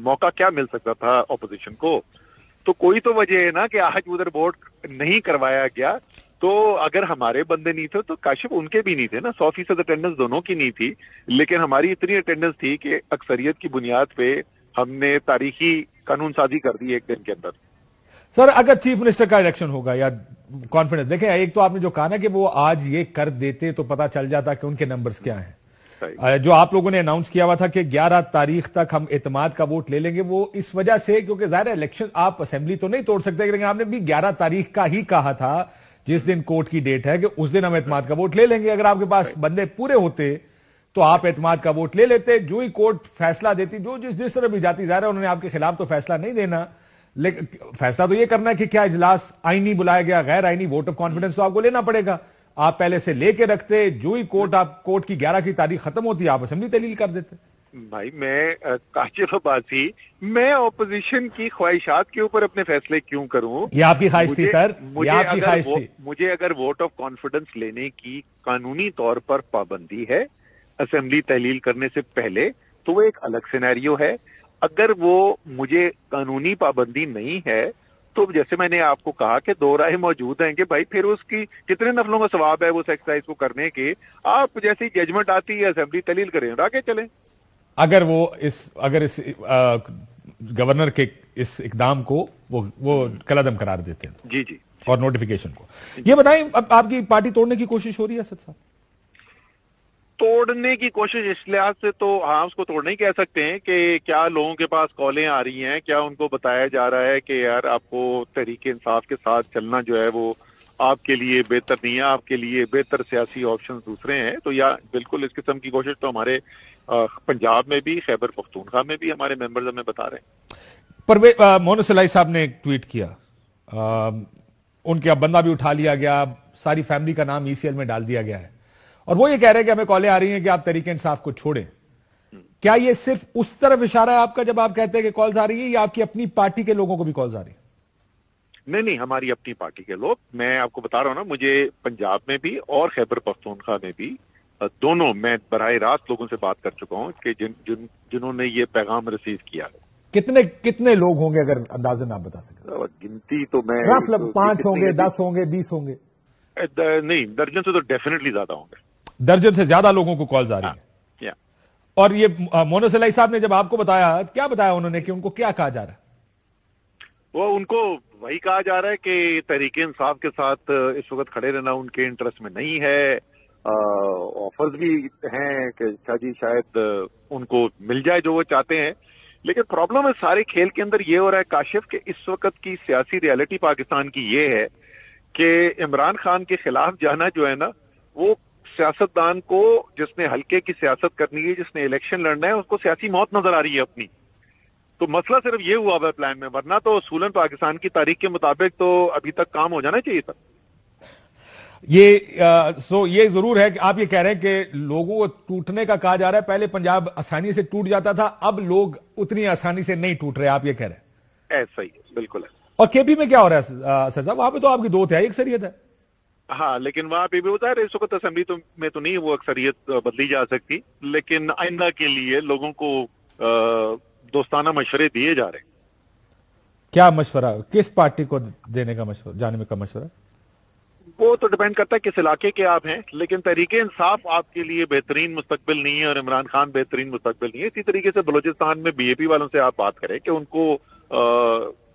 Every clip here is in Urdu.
موقع کیا مل سکتا تھا اپوزیشن کو؟ تو کوئی تو وجہ ہے نا کہ آج ادھر ووٹ نہیں کروایا گیا. تو اگر ہمارے بندے نہیں تھے تو کاشف ان کے بھی نہیں تھے نا. 100% اٹینڈنس دونوں کی نہیں تھی, لیکن ہماری اتنی اٹینڈنس تھی کہ اکثریت کی بنیاد پہ ہم نے تاریخی قانون سازی کر دی ایک دن کے اندر. سر اگر چیف منسٹر کا الیکشن ہوگا یا کانفیڈنس, دیکھیں ایک تو آپ نے جو کہا نا کہ وہ آج یہ کر دیتے تو پتا چل جاتا کہ ان کے نمبرز کیا ہیں. جو آپ لوگوں نے اناؤنس کیا ہوا تھا کہ 11 تاریخ تک ہم اعتماد کا ووٹ لے لیں گے, وہ اس وجہ سے کیونکہ ظاہر ہے الیکشن آپ اسمبلی تو نہیں توڑ سکتے, لیکن آپ نے بھی 11 تاریخ کا ہی کہا تھا جس دن کورٹ کی ڈیٹ ہے کہ اس دن ہم اعتماد کا ووٹ لے لیں گے. اگر آپ کے پاس بندے پورے ہوتے تو آپ اعتماد کا ووٹ لے لیتے. جو ہی کورٹ فیصلہ دیتی, جو جس طرح بھی جاتی, ظاہر ہے انہوں نے آپ کے خلاف تو فیصلہ نہیں دینا, لیکن فیصلہ تو یہ کرنا ہے کہ کیا اجلاس آئینی بلایا گیا, غیر آئینی, ووٹ آف کانفیڈنس تو آپ کو لینا پڑے گا. آپ پہلے سے لے کے رکھتے, جو ہی کورٹ کی 11 کی تاریخ ختم ہوتی آپ اسمبلی تحلیل کر دیتے. بھائی میں کاشف عباسی, میں اپوزیشن کی خواہشات کے اوپر اپنے فیصلے کیوں کروں؟ یہ آپ کی خواہش تھی سر, یہ آپ کی خواہش تھی. مجھے اگر ووٹ آف کانفیڈنس لینے کی قانونی طور پر پابندی ہے اسمبلی تحلیل کرنے سے پہلے تو وہ ایک الگ سینیریو ہے. اگر وہ مجھے قانونی پابندی نہیں ہے تو جیسے میں نے آپ کو کہا کہ 2 رائے موجود ہیں کہ بھائی پھر اس کی کتنے نفلوں کا ثواب ہے اس ایکسرسائز کو کرنے کے. آپ جیسی ججمنٹ آتی ہے اسمبلی تحلیل کریں, آگے چلیں. اگر اس گورنر کے اس اقدام کو وہ کلعدم قرار دیتے ہیں جی جی اور نوٹیفیکیشن کو, یہ بتائیں اب آپ کی پارٹی توڑنے کی کوشش ہو رہی ہے اسد صاحب؟ توڑنے کی کوشش اس لحاظ سے تو ہاں اس کو توڑنے کہہ سکتے ہیں کہ کیا لوگوں کے پاس کالیں آ رہی ہیں, کیا ان کو بتایا جا رہا ہے کہ یار آپ کو تحریک انصاف کے ساتھ چلنا جو ہے وہ آپ کے لیے بہتر نہیں ہے, آپ کے لیے بہتر سیاسی آپشن دوسرے ہیں. تو یا بالکل اس قسم کی کوشش تو ہمارے پنجاب میں بھی, خیبر پختونخوا میں بھی ہمارے ممبرز ہمیں بتا رہے ہیں. مونس سلائی صاحب نے ایک ٹویٹ کیا, ان کے اب بندہ بھی اٹھا لیا گیا, ساری فیملی کا نام ECL میں ڈال دیا گیا ہے, اور وہ یہ کہہ رہے ہیں کہ ہمیں کالیں آ رہی ہیں کہ آپ تحریک انصاف کو چھوڑیں. کیا یہ صرف اس طرف اشارہ ہے آپ کا جب آپ کہتے ہیں کہ کالز آ رہی ہے, یا آپ کی اپنی پارٹی کے لوگوں کو بھی کالز آ رہی ہیں؟ نہیں, ہماری اپنی پارٹی کے لوگ. میں آپ کو بتا رہا ہوں نا, مجھے پنجاب میں بھی اور خیبر پختونخوا میں بھی دونوں میں براہ راست لوگوں سے بات کر چکا ہوں کہ جنہوں نے یہ پیغام ریسیو کیا ہے. کتنے لوگ ہوں گے اگر اندازن آپ بتا سکیں؟ گنتی تو میں 5 ہوں گے, 10 ہوں گے, 20 ہوں گے؟ نہیں, درجن سے تو ڈیفینیٹلی زیادہ ہوں گے. درجن سے زیادہ لوگوں کو کالز آ رہی ہیں. اور یہ مونس سلائی صاحب نے جب آپ کو بتایا, کیا بتایا انہوں نے کہ ان کو کیا کہا جا رہا ہے؟ وہ ان کو وہی کہا جا رہا ہے کہ تحریک انصاف کے ساتھ اس وقت کھڑے رہنا ان کے انٹرسٹ میں نہیں ہے. آفرز بھی ہیں کہ جی شاید ان کو مل جائے جو وہ چاہتے ہیں, لیکن پرابلم ہے سارے کھیل کے اندر یہ ہو رہا ہے کاشف کہ اس وقت کی سیاسی ریالٹی پاکستان کی یہ ہے کہ عمران خان کے خلاف جانا جو ہے نا, وہ سیاستدان کو جس نے حلقے کی سیاست کرنی ہے, جس نے الیکشن لڑنا ہے, اس کو سیاسی موت نظر آ رہی ہے اپنی. تو مسئلہ صرف یہ ہوا ہے پلان میں, ورنہ تو اصولاً پاکستان کی تاریخ کے مطابق تو ابھی تک کام ہو جانا چاہیے تھا. یہ ضرور ہے کہ آپ یہ کہہ رہے ہیں کہ لوگوں کو ٹوٹنے کا کہا جا رہا ہے. پہلے پنجاب آسانی سے ٹوٹ جاتا تھا, اب لوگ اتنی آسانی سے نہیں ٹوٹ رہے, آپ یہ کہہ رہے ہیں؟ ایسا ہی ہے, بالکل ہے. اور KP میں کیا ہو رہا ہے سر صاحب؟ وہاں پہ تو آپ کی 2 تہائی اکثریت ہے. ہاں, لیکن وہاں پہ بھی ہوتا ہے اس وقت اسمبلی میں تو نہیں وہ اکثریت بدلی جا سکتی, لیکن آئندہ کے لیے لوگوں کو دوستانہ مشورے دیے جا رہے ہیں. کیا مشورہ, کس پارٹی کو دینے کا مشورہ, جانے کا مشورہ؟ وہ تو ڈیپینڈ کرتا ہے کس علاقے کے آپ ہیں, لیکن تحریک انصاف آپ کے لیے بہترین مستقبل نہیں ہے اور عمران خان بہترین مستقبل نہیں ہے. اسی طریقے سے بلوچستان میں BJP والوں سے آپ بات کریں کہ ان کو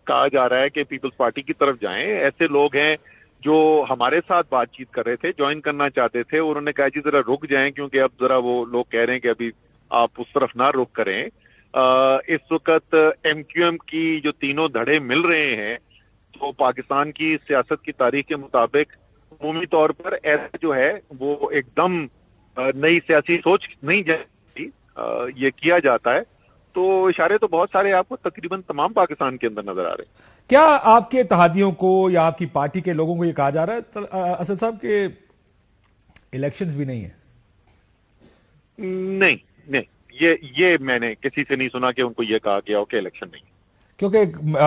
کہا جا رہا ہے کہ پیپلز پارٹی کی طرف جائیں. ایسے لوگ ہیں جو ہمارے ساتھ بات چیت کر رہے تھے, جوائن کرنا چاہتے تھے, اور انہوں نے کہا جی ذرا رک جائیں کیونکہ اب ذرا وہ لوگ کہہ رہے ہیں کہ ابھی آپ اس طرف نہ رک کریں. اس وقت MQM کی جو تینوں دھڑے مل رہے ہیں تو پاکستان کی سیاست کی تاریخ کے مطابق عمومی طور پر ایسا جو ہے وہ ایک دم نئی سیاسی سوچ نہیں جاتی, یہ کیا جاتا ہے. تو اشارے تو بہت سارے آپ کو تقریباً تمام پاکستان کے اندر نظر آ رہے ہیں. کیا آپ کے اتحادیوں کو یا آپ کی پارٹی کے لوگوں کو یہ کہا جا رہا ہے اسد صاحب کہ الیکشنز بھی نہیں ہیں؟ نہیں, یہ میں نے کسی سے نہیں سنا کہ ان کو یہ کہا گیا ہو کہ الیکشن نہیں. کیونکہ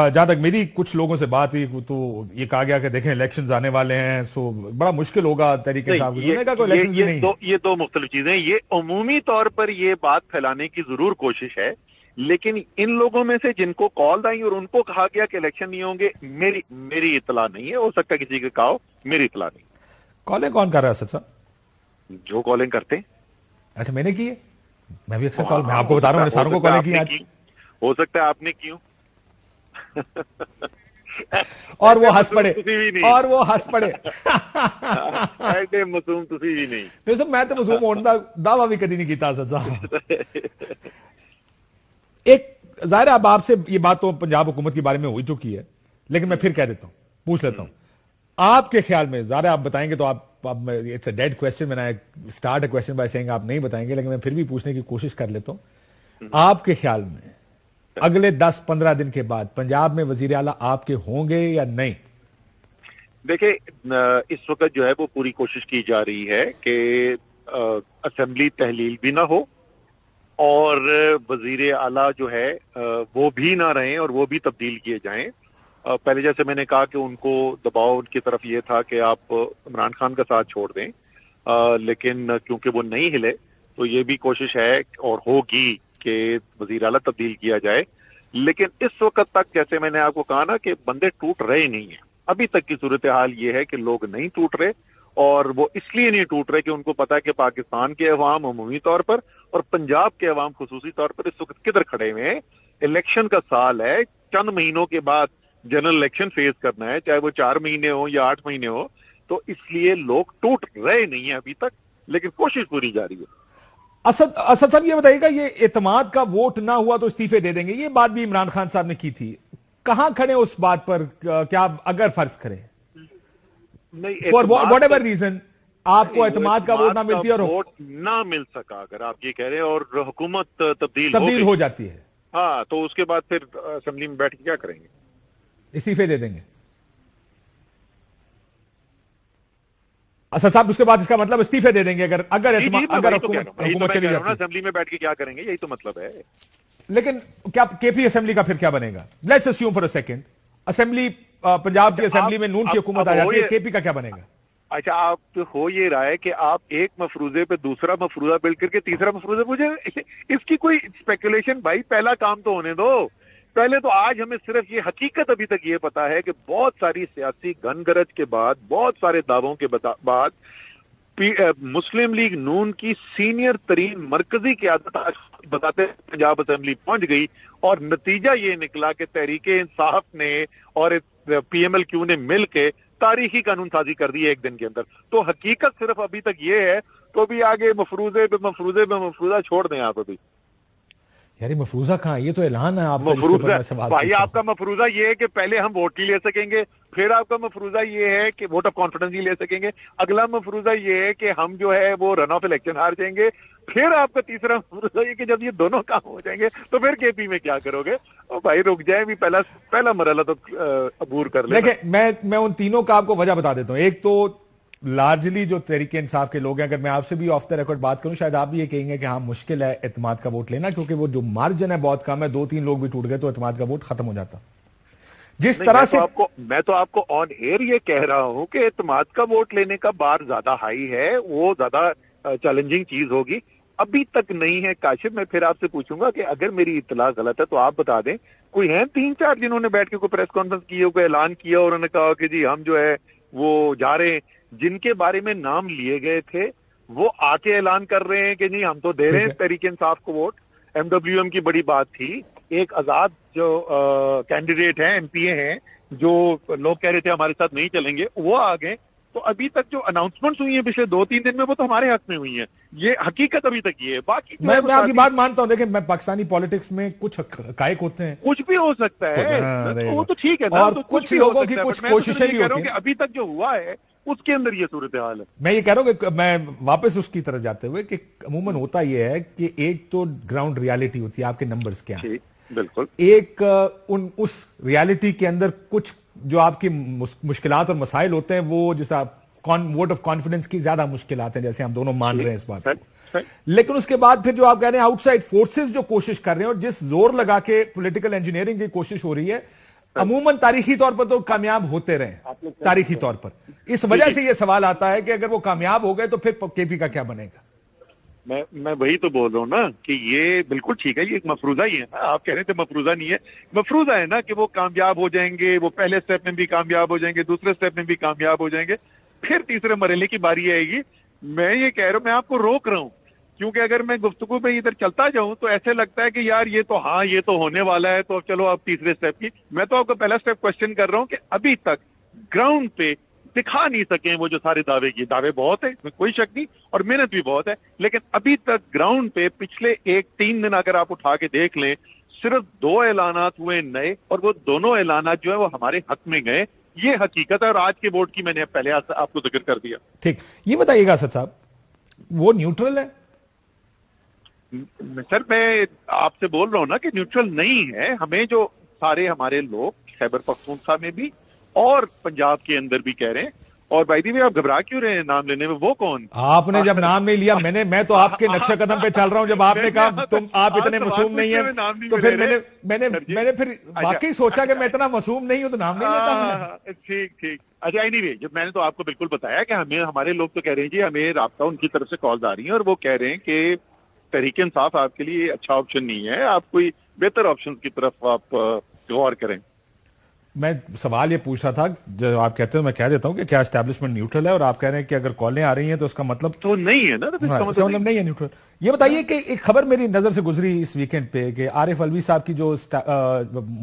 جہاں تک میری کچھ لوگوں سے بات ہوئی تو یہ کہا گیا کہ دیکھیں الیکشنز آنے والے ہیں, سو بڑا مشکل ہوگا تحریک انصاف کو. یہ 2 مختلف چیزیں. یہ عمومی طور پر یہ بات پھیلانے کی ضرور کوشش ہے, لیکن ان لوگوں میں سے جن کو کال آئی اور ان کو کہا گیا کہ الیکشن نہیں ہوں گے، میری اطلاع نہیں ہے، ہو سکتا ہے کسی کے کہا ہو، میری اطلاع نہیں۔ کالیں کون کر رہا ہے اسد صاحب؟ جو کالنگ کرتے ہیں۔ اچھا میں نے کی ہے، میں بھی اکثر کال، میں آپ کو بتا رہا ہوں میں نے ساروں کو کالیں کی آج۔ ہو سکتا ہے آپ نے کیوں اور وہ ہنس پڑے، اور وہ ہنس پڑے ایڈے معصوم تسی بھی نہیں۔ میں تو معصوم ہونے دا دعویٰ بھی کدی نہیں کیتا اسد صاحب۔ ایک ظاہر اب آپ سے یہ بات تو پنجاب حکومت کے بارے میں ہوئی چکی ہے، لیکن میں پھر کہہ دیتا ہوں، پوچھ لیتا ہوں آپ کے خیال میں، ظاہر آپ بتائیں گے تو آپ اٹس اے ڈیڈ کوسچن، میں نے start a question by saying آپ نہیں بتائیں گے، لیکن میں پھر بھی پوچھنے کی کوشش کر لیتا ہوں، آپ کے خیال میں اگلے 10-15 دن کے بعد پنجاب میں وزیر اعلیٰ آپ کے ہوں گے یا نہیں؟ دیکھیں اس وقت جو ہے وہ پوری کوشش کی جا رہی ہے کہ اسمبلی تحلیل بھی نہ ہو اور وزیر اعلیٰ جو ہے وہ بھی نہ رہیں اور وہ بھی تبدیل کیے جائیں۔ پہلے جیسے میں نے کہا کہ ان کو دباؤ ان کی طرف یہ تھا کہ آپ عمران خان کا ساتھ چھوڑ دیں، لیکن کیونکہ وہ نہیں ہلے تو یہ بھی کوشش ہے اور ہوگی کہ وزیر اعلیٰ تبدیل کیا جائے۔ لیکن اس وقت تک جیسے میں نے آپ کو کہا نا کہ بندے ٹوٹ رہے نہیں ہیں، ابھی تک کی صورتحال یہ ہے کہ لوگ نہیں ٹوٹ رہے، اور وہ اس لیے نہیں ٹوٹ رہے کہ ان کو پتا ہے کہ پاکستان کے عوام عمومی طور پر اور پنجاب کے عوام خصوصی طور پر اس وقت کدھر کھڑے ہوئے ہیں۔ الیکشن کا سال ہے، چند مہینوں کے بعد جنرل الیکشن فیس کرنا ہے، چاہے وہ 4 مہینے ہو یا 8 مہینے ہو، تو اس لیے لوگ ٹوٹ رہے نہیں ہیں ابھی تک، لیکن کوشش پوری جاری ہے۔ اسد صاحب یہ بتائیے گا، یہ اعتماد کا ووٹ نہ ہوا تو استعفے دے دیں گے، یہ بات بھی عمران خان صاحب نے کی تھی، کہاں کھڑے اس بات پر؟ کیا اگر فرض کریں فار واٹ ایور ریزن آپ کو اعتماد کا ووٹ نہ ملتی اور ووٹ نہ مل سکا، اگر آپ یہ کہہ رہے ہیں، اور حکومت تبدیل ہو جاتی ہے، ہاں، تو اس کے بعد پھر اسمبلی میں بیٹھ کے کیا کریں گے؟ استعفے دے دیں گے اسد صاحب؟ اس کے بعد اس کا مطلب استعفے دے دیں گے اگر حکومت چلی جاتی ہے، اسمبلی میں بیٹھ کے کیا کریں گے، یہی تو مطلب ہے۔ لیکن کیا کے پی اسمبلی کا پھر کیا بنے گا؟ Let's assume for a second assembly Punjab کی اسمبلی میں نون کی حکومت آ جاتی ہے، کے پی کا کیا بنے گا؟ اچھا، آپ ہو یہ رہا ہے کہ آپ ایک مفروضے پہ دوسرا مفروضہ بل کر کے تیسرا مفروضہ، مجھے اس کی کوئی اسپیکولیشن، بھائی پہلا کام تو ہونے دو پہلے۔ تو آج ہمیں صرف یہ حقیقت ابھی تک یہ پتا ہے کہ بہت ساری سیاسی گن گرج کے بعد، بہت سارے دعووں کے بعد مسلم لیگ نون کی سینئر ترین مرکزی قیادت بتاتے پنجاب اسمبلی پہنچ گئی، اور نتیجہ یہ نکلا کہ تحریک انصاف نے اور پی ایم ایل کیو نے مل کے تاریخی قانون سازی کر دی ہے ایک دن کے اندر۔ تو حقیقت صرف ابھی تک یہ ہے، تو بھی آگے مفروضے پہ مفروضہ چھوڑ دیں آپ ابھی۔ یاری مفروضہ کہاں، یہ تو اعلان ہے آپ کا۔ بھائی آپ کا مفروضہ یہ ہے کہ پہلے ہم ووٹ نہیں لے سکیں گے، پھر آپ کا مفروضہ یہ ہے کہ ووٹ آف کانفیڈنس نہیں لے سکیں گے، اگلا مفروضہ یہ ہے کہ ہم جو ہے وہ رن آف الیکشن ہار جائیں گے، پھر آپ کا تیسرا مفروضہ یہ کہ جب یہ دونوں کام ہو جائیں گے تو پھر کے پی میں کیا کرو گے؟ اور بھائی رک جائیں، بھی پہلا مرحلہ تو عبور کر لیں۔ دیکھیں میں ان تینوں کا آپ کو وجہ بتا دیتا ہوں۔ ایک تو لارجلی جو تحریک انصاف کے لوگ ہیں، اگر میں آپ سے بھی آف دا ریکارڈ بات کروں، شاید آپ بھی یہ کہیں گے کہ ہاں مشکل ہے اعتماد کا ووٹ لینا، کیونکہ وہ جو مارجن ہے بہت کم ہے، 2-3 لوگ بھی ٹوٹ گئے تو اعتماد کا ووٹ ختم ہو جاتا۔ جس طرح سے میں تو آپ کو آن ایئر یہ کہہ رہا ہوں کہ اعتماد کا ووٹ لینے کا بار زیادہ ہائی ہے، وہ زیادہ چیلنجنگ چیز ہوگی، ابھی تک نہیں ہے۔ کاشف میں پھر آپ سے پوچھوں گا کہ اگر میری اطلاع غلط ہے تو آپ بتا دیں، کوئی ہیں 3-4 جنہوں نے بیٹھ کے کوئی پریس کانفرنس کی، کوئی اعلان کیا اور انہوں نے کہا کہ جی ہم جو ہے وہ جا رہے ہیں، جن کے بارے میں نام لیے گئے تھے وہ آ کے اعلان کر رہے ہیں کہ نہیں ہم تو دے رہے ہیں تحریک انصاف کو ووٹ۔ ایم ڈبلیو ایم کی بڑی بات تھی، ایک آزاد جو کینڈیڈیٹ ہیں، ایم پی اے ہیں، جو لوگ کہہ رہے تھے ہمارے ساتھ نہیں چلیں گے، وہ آ گئے۔ تو ابھی تک جو اناؤنسمنٹس ہوئی ہیں پچھلے 2-3 دن میں، وہ تو ہمارے حق میں ہوئی ہیں، یہ حقیقت ابھی تک یہ ہے۔ باقی میں آپ کی بات مانتا ہوں، دیکھیں میں پاکستانی پالیٹکس میں کچھ حقائق ہوتے ہیں، کچھ بھی ہو سکتا ہے، وہ تو ٹھیک ہے، اور کچھ لوگوں کی کچھ کوششیں بھی ہوتی ہیں۔ ابھی تک جو ہوا ہے اس کے اندر یہ صورتحال ہے۔ میں یہ کہہ رہا ہوں کہ میں واپس اس کی طرف جاتے ہوئے کہ عموماً ہوتا یہ ہے کہ ایک تو گراؤنڈ ریالٹی ہوتی ہے، آپ کے نمبرز کیا ہیں، بالکل، ایک اس ریالٹی کے اندر کچھ جو آپ کی مشکلات اور مسائل ہوتے ہیں، وہ جیسا ووٹ آف کانفیڈنس کی زیادہ مشکلات ہیں، جیسے ہم دونوں مان رہے ہیں اس بات کو۔ لیکن اس کے بعد پھر جو آپ کہہ رہے ہیں آؤٹ سائڈ فورسز جو کوشش کر رہے ہیں اور جس زور لگا کے پولیٹیکل انجینئرنگ کی کوشش ہو رہی ہے، عموماً تاریخی طور پر تو کامیاب ہوتے رہے، تاریخی طور پر۔ اس وجہ سے یہ سوال آتا ہے کہ اگر وہ کامیاب ہو گئے تو پھر کے پی کا کیا بنے گا؟ میں وہی تو بول رہا ہوں نا کہ یہ بالکل ٹھیک ہے, یہ ایک مفروضہ ہی ہے نا. آپ کہہ رہے تھے مفروضہ نہیں ہے, مفروضہ ہے نا کہ وہ کامیاب ہو جائیں گے, وہ پہلے سٹیپ میں بھی کامیاب ہو جائیں گے, دوسرے سٹیپ میں بھی کامیاب ہو جائیں گے, پھر تیسرے مرحلے کی باری آئے گی. میں یہ کہہ رہا ہوں, میں آپ کو روک رہا ہوں کیونکہ اگر میں گفتگو پہ ادھر چلتا جاؤں تو ایسے لگتا ہے کہ یار یہ تو ہاں یہ تو ہونے والا ہے, تو چلو اب تیسرے سٹیپ کی. میں تو آپ کو پہلا سٹیپ کوشچن کر رہا ہوں کہ ابھی تک گراؤنڈ پہ دکھا نہیں سکے وہ جو سارے دعوے بہت ہیں, کوئی شک نہیں, اور محنت بھی بہت ہے, لیکن ابھی تک گراؤنڈ پہ پچھلے 1-3 دن اگر آپ اٹھا کے دیکھ لیں, صرف 2 اعلانات ہوئے نئے, اور وہ دونوں اعلانات جو ہے وہ ہمارے حق میں گئے. یہ حقیقت ہے, اور آج کے ووٹ کی میں نے پہلے آپ کو ذکر کر دیا. ٹھیک, یہ بتائیے گا اسد صاحب, وہ نیوٹرل ہے؟ سر میں آپ سے بول رہا ہوں نا کہ نیوٹرل نہیں ہے. ہمیں جو سارے ہمارے لوگ خیبر پختونخوا میں بھی اور پنجاب کے اندر بھی کہہ رہے ہیں, اور بھائی دی آپ گھبرا کیوں رہے ہیں نام لینے میں؟ وہ کون؟ آپ نے جب نام نہیں لیا, میں تو آپ کے نقشہ قدم پہ چل رہا ہوں. جب آپ نے کہا تم آپ اتنے معصوم نہیں ہیں, تو پھر میں نے پھر واقعی سوچا کہ میں اتنا معصوم نہیں ہوں تو نام نہیں لیتا. ٹھیک. اچھا, anyway, جب میں نے تو آپ کو بالکل بتایا کہ ہمارے لوگ تو کہہ رہے ہیں جی ہمیں رابطہ ان کی طرف سے کالز آ رہی ہیں, اور وہ کہہ رہے ہیں کہ تحریک انصاف آپ کے لیے اچھا آپشن نہیں ہے, آپ کوئی بہتر آپشن کی طرف آپ غور کریں. میں سوال یہ پوچھ رہا تھا, جو آپ کہتے ہیں میں کہہ دیتا ہوں کہ کیا اسٹیبلشمنٹ نیوٹرل ہے, اور آپ کہہ رہے ہیں کہ اگر کالیں آ رہی ہیں تو اس کا مطلب تو نہیں ہے نا, مطلب نہیں ہے نیوٹرل. یہ بتائیے کہ ایک خبر میری نظر سے گزری اس ویکینڈ پہ کہ عارف علوی صاحب کی جو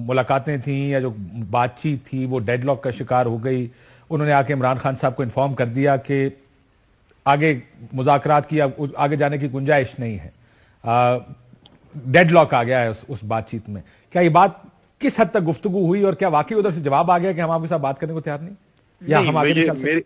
ملاقاتیں تھیں یا جو بات چیت تھی وہ ڈیڈ لاک کا شکار ہو گئی. انہوں نے آ کے عمران خان صاحب کو انفارم کر دیا کہ آگے مذاکرات کی آگے جانے کی گنجائش نہیں ہے, ڈیڈ لاک آ گیا ہے اس بات چیت میں. کیا یہ بات کس حد تک گفتگو ہوئی, اور کیا واقعی ادھر سے جواب آ گیا کہ ہم آپ کے ساتھ بات کرنے کو تیار نہیں, یا ہم آگے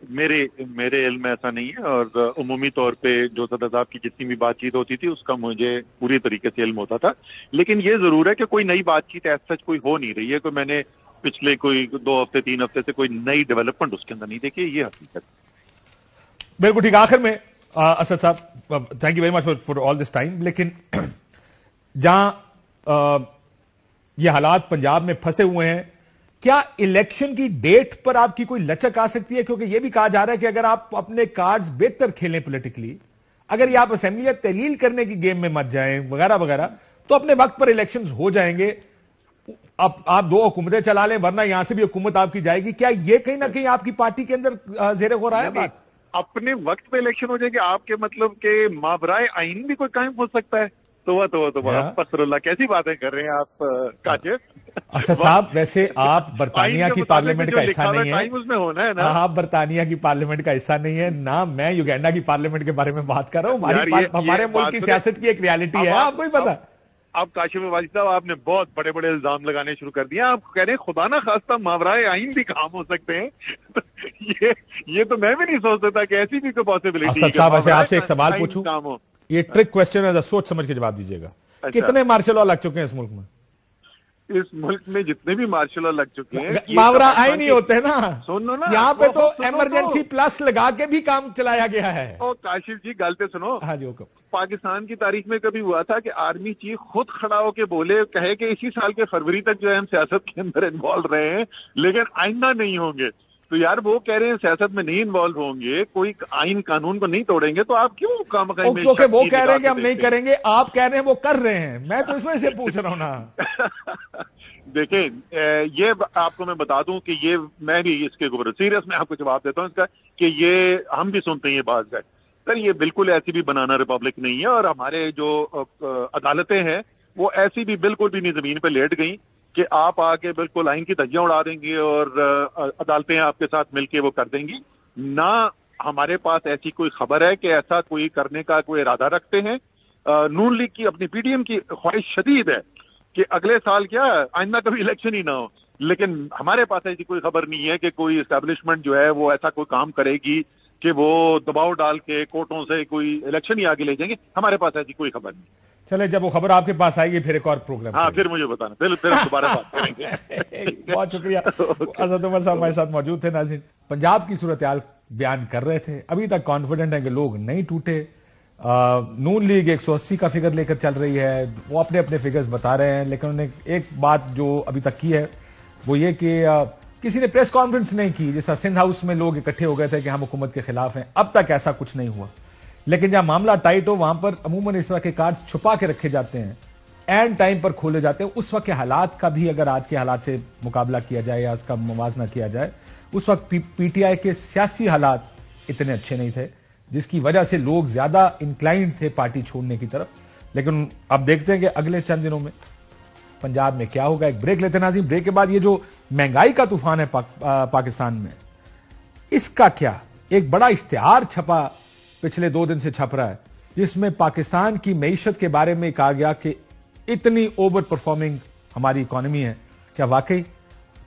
میرے علم میں ایسا نہیں ہے, اور عمومی طور پہ جو صدر صاحب کی جتنی بھی بات چیت ہوتی تھی اس کا مجھے پوری طریقے سے علم ہوتا تھا. لیکن یہ ضرور ہے کہ کوئی نئی بات چیت ایسا سچ کوئی ہو نہیں رہی ہے, کوئی میں نے پچھلے کوئی 2 ہفتے 3 ہفتے سے کوئی نئی ڈیولپمنٹ اس کے اندر نہیں دیکھی. یہ حقیقت. بالکل ٹھیک. آخر میں اسد صاحب, thank you very much for all this time. لیکن جہاں یہ حالات پنجاب میں پھنسے ہوئے ہیں, کیا الیکشن کی ڈیٹ پر آپ کی کوئی لچک آ سکتی ہے؟ کیونکہ یہ بھی کہا جا رہا ہے کہ اگر آپ اپنے کارڈز بہتر کھیلیں پولیٹیکلی, اگر یہ آپ اسمبلی تحلیل کرنے کی گیم میں مت جائیں وغیرہ وغیرہ, تو اپنے وقت پر الیکشنز ہو جائیں گے. آپ 2 حکومتیں چلا لیں, ورنہ یہاں سے بھی حکومت آپ کی جائے گی. کیا یہ کہیں نہ کہیں آپ کی پارٹی کے اندر زیر غور آیا بات؟ اپنے وقت پہ الیکشن ہو جائے گے آپ کے مطلب کہ مابرائے آئین بھی کوئی قائم ہو سکتا ہے؟ تو پسر اللہ, کیسی باتیں کر رہے ہیں آپ کاشف اسد صاحب. ویسے آپ برطانیہ کی پارلیمنٹ کا حصہ نہیں ہیں, اس میں ہونا ہے نا. آپ برطانیہ کی پارلیمنٹ کا حصہ نہیں ہے, نہ میں یوگینڈا کی پارلیمنٹ کے بارے میں بات کر رہا ہوں. ہمارے ملک کی سیاست کی ایک ریالٹی ہے, آپ کو ہی پتا. اب کاشف واجد صاحب آپ نے بہت بڑے بڑے الزام لگانے شروع کر دیا. آپ کہہ رہے ہیں خدا نہ خواستہ ماورائے آئین بھی کام ہو سکتے ہیں. یہ تو میں بھی نہیں سوچ سکتا کہ ایسی بھی کوئی پاسبلٹی ہے. اسد صاحب ویسے آپ سے ایک سوال پوچھوں, یہ ٹرک کوسچن ہے, سوچ سمجھ کے جواب دیجیے گا. کتنے مارشل لا لگ چکے ہیں اس ملک میں؟ اس ملک میں جتنے بھی مارشل لا لگ چکے ہیں ماورا آئین ہی ہوتے ہیں نا. سنو نا, یہاں پہ تو ایمرجنسی پلس لگا کے بھی کام چلایا گیا ہے. کاشف جی گل پہ سنو. ہاں جی. پاکستان کی تاریخ میں کبھی ہوا تھا کہ آرمی چیف خود کھڑا ہو کے بولے, کہے کہ اسی سال کے فروری تک جو ہے ہم سیاست کے اندر انوالو رہے ہیں لیکن آئندہ نہیں ہوں گے. تو یار وہ کہہ رہے ہیں سیاست میں نہیں انوالو ہوں گے, کوئی آئین قانون کو نہیں توڑیں گے, تو آپ کیوں کام کریں گے؟ کیونکہ وہ کہہ رہے ہیں کہ ہم نہیں کریں گے, آپ کہہ رہے ہیں وہ کر رہے ہیں. میں تو اس میں سے پوچھ رہا ہوں نا. دیکھیں یہ آپ کو میں بتا دوں کہ یہ میں بھی اس کے اوپر سیریس میں آپ کو جواب دیتا ہوں اس کا, کہ یہ ہم بھی سنتے ہیں یہ بات ہے سر, یہ بالکل ایسی بھی بنانا ریپبلک نہیں ہے, اور ہمارے جو عدالتیں ہیں وہ ایسی بھی بالکل بھی نہیں زمین پہ لیٹ گئیں کہ آپ آ کے بالکل آئین کی دھجیاں اڑا دیں گے اور عدالتیں آپ کے ساتھ مل کے وہ کر دیں گی. نہ ہمارے پاس ایسی کوئی خبر ہے کہ ایسا کوئی کرنے کا کوئی ارادہ رکھتے ہیں. نون لیگ کی اپنی پی ڈی ایم کی خواہش شدید ہے کہ اگلے سال کیا آئندہ کبھی الیکشن ہی نہ ہو, لیکن ہمارے پاس ایسی کوئی خبر نہیں ہے کہ کوئی اسٹیبلشمنٹ جو ہے وہ ایسا کوئی کام کرے گی کہ وہ دباؤ ڈال کے کورٹوں سے کوئی الیکشن ہی آگے لے جائیں گے. ہمارے پاس ایسی کوئی خبر نہیں. چلے جب وہ خبر آپ کے پاس آئے گی پھر ایک اور پروگرام. ہاں پھر مجھے بتانا, پھر ہم دوبارہ بات کریں گے. بہت شکریہ. اسد عمر صاحب ہمارے ساتھ موجود تھے. ناظرین, پنجاب کی صورتحال بیان کر رہے تھے. ابھی تک کانفیڈنٹ ہیں کہ لوگ نہیں ٹوٹے. نون لیگ 180 کا فگر لے کر چل رہی ہے, وہ اپنے اپنے فگرز بتا رہے ہیں, لیکن انہوں نے ایک بات جو ابھی تک کی ہے وہ یہ کہ کسی نے پریس کانفرنس نہیں کی. جیسا سندھ ہاؤس میں لوگ اکٹھے ہو گئے تھے کہ ہم حکومت کے خلاف ہیں, اب تک ایسا کچھ نہیں ہوا. لیکن جہاں معاملہ ٹائٹ ہو وہاں پر عموماً اس طرح کے کارڈ چھپا کے رکھے جاتے ہیں, اینڈ ٹائم پر کھولے جاتے ہیں. اس وقت کے حالات کا بھی اگر آج کے حالات سے مقابلہ کیا جائے یا اس کا موازنہ کیا جائے, اس وقت پی ٹی آئی کے سیاسی حالات اتنے اچھے نہیں تھے, جس کی وجہ سے لوگ زیادہ انکلائنڈ تھے پارٹی چھوڑنے کی طرف. لیکن اب دیکھتے ہیں کہ اگلے چند دنوں میں پنجاب میں کیا ہوگا. ایک بریک لیتے ہیں ناظرین. بریک کے بعد یہ جو مہنگائی کا طوفان ہے پاکستان میں, اس کا کیا؟ ایک بڑا اشتہار چھپا پچھلے 2 دن سے چھپ رہا ہے, جس میں پاکستان کی معیشت کے بارے میں کہا گیا کہ اتنی اوور پرفارمنگ ہماری اکانومی ہے. کیا واقعی؟